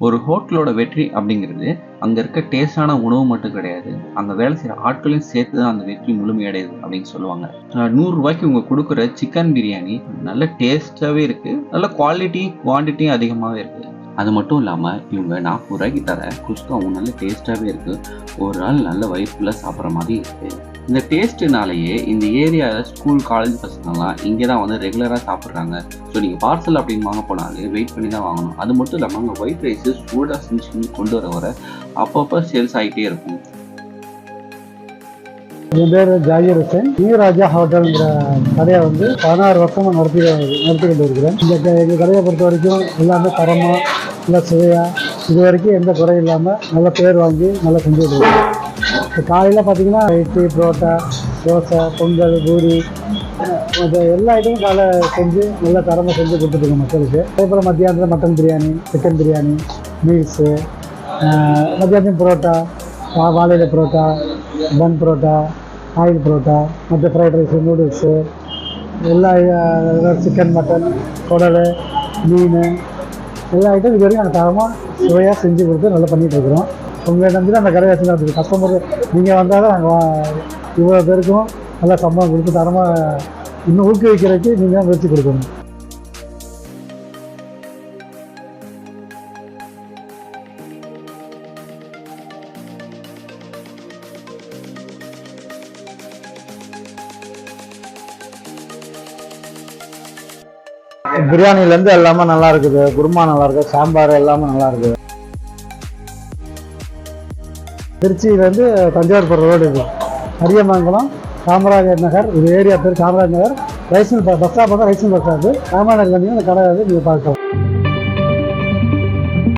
ஒரு ஹோட்டலோட வெற்றி அப்படிங்கிறது அங்க இருக்க டேஸ்டான உணவு மட்டும் கிடையாது. அங்க வேலை செய்யற ஆட்களையும் சேர்த்து தான் அந்த வெற்றி முழுமையடையுது அப்படின்னு சொல்லுவாங்க. 100 ரூபாய்க்கு இவங்க குடுக்குற சிக்கன் பிரியாணி நல்ல டேஸ்டாவே இருக்கு. நல்ல குவான்டிட்டியும் அதிகமாவே இருக்கு. அது மட்டும் இல்லாம இவங்க 40 ரூபாய்க்கு தர குஸ்காவும் நல்ல டேஸ்டாவே இருக்கு. ஒரு நாள் நல்ல வயிறு ஃபுல்லா சாப்பிட்ற மாதிரி இருக்கு. இந்த டேஸ்ட்டுனாலேயே இந்த ஏரியாவில் ஸ்கூல் காலேஜ் பசங்கள்லாம் இங்கே தான் வந்து ரெகுலராக சாப்பிட்றாங்க. ஸோ நீங்கள் பார்சல் அப்படின்னு வாங்க போனாலே வெயிட் பண்ணி தான் வாங்கணும். அது மட்டும் இல்லாமல் அங்கே ஒயிட் ரைஸு சூடாக செஞ்சு கொண்டு வர அப்பப்போ சேல்ஸ் ஆகிட்டே இருக்கும். என் பேர் ஜாகிர் ஹுசேன். நியூ ராஜா ஹோட்டல்ங்கிற கடையை வந்து 16 வருஷமாக நடத்தி கொண்டு இருக்கிறேன். எங்கள் கடையை பொறுத்த வரைக்கும் எல்லாமே தரமாக நல்லா சுவையாக இது வரைக்கும் எந்த குறையும் இல்லாமல் நல்ல பேர் வாங்கி நல்லா செஞ்சு கொடுக்குறோம். இப்போ காலையில் பார்த்தீங்கன்னா இட்லி, புரோட்டா, தோசை, பொங்கல், பூரி எல்லா ஐட்டமும் காலை செஞ்சு நல்லா தரமாக செஞ்சு கொடுத்துருக்கோம் மக்களுக்கு. அதேபோல் மத்தியானத்தில் mutton biryani, chicken biryani, meals, மத்தியானம் புரோட்டா, வாழையில புரோட்டா, பன் புரோட்டா, ஆயில் புரோட்டா, மற்ற ஃப்ரைட் ரைஸு, நூடுல்ஸு, எல்லா சிக்கன், மட்டன், குடல், மீன் எல்லா ஐட்டம் இது வரைக்கும் நாங்கள் தரமாக சுவையாக செஞ்சு கொடுத்து நல்லா பண்ணிகிட்ருக்குறோம். உங்களை நம்பி தான் அந்த கடை வச்சு நடத்துது. கஸ்டமர் நீங்கள் வந்தால் தான் நாங்கள் இவ்வளோ பேருக்கும் நல்லா சம்பளம் கொடுத்து தரமாக இன்னும் ஊக்குவிக்கிறதுக்கு நீங்கள் தான் முயற்சி கொடுக்கணும். பிரியாணிலேருந்து எல்லாமே நல்லா இருக்குது. குருமா நல்லா இருக்குது, சாம்பார் எல்லாமே நல்லா இருக்குது. திருச்சியிலேருந்து தஞ்சாவூர் போகிற ரோடு இருக்குது. அரியமங்கலம், காமராஜர் நகர், இது ஏரியா பேர் Kamarajar Nagar. Rice mill bus stop தான் rice mill bus stop. Kamarajar Nagar அந்த கடை வந்து நீங்கள் பார்க்கலாம்.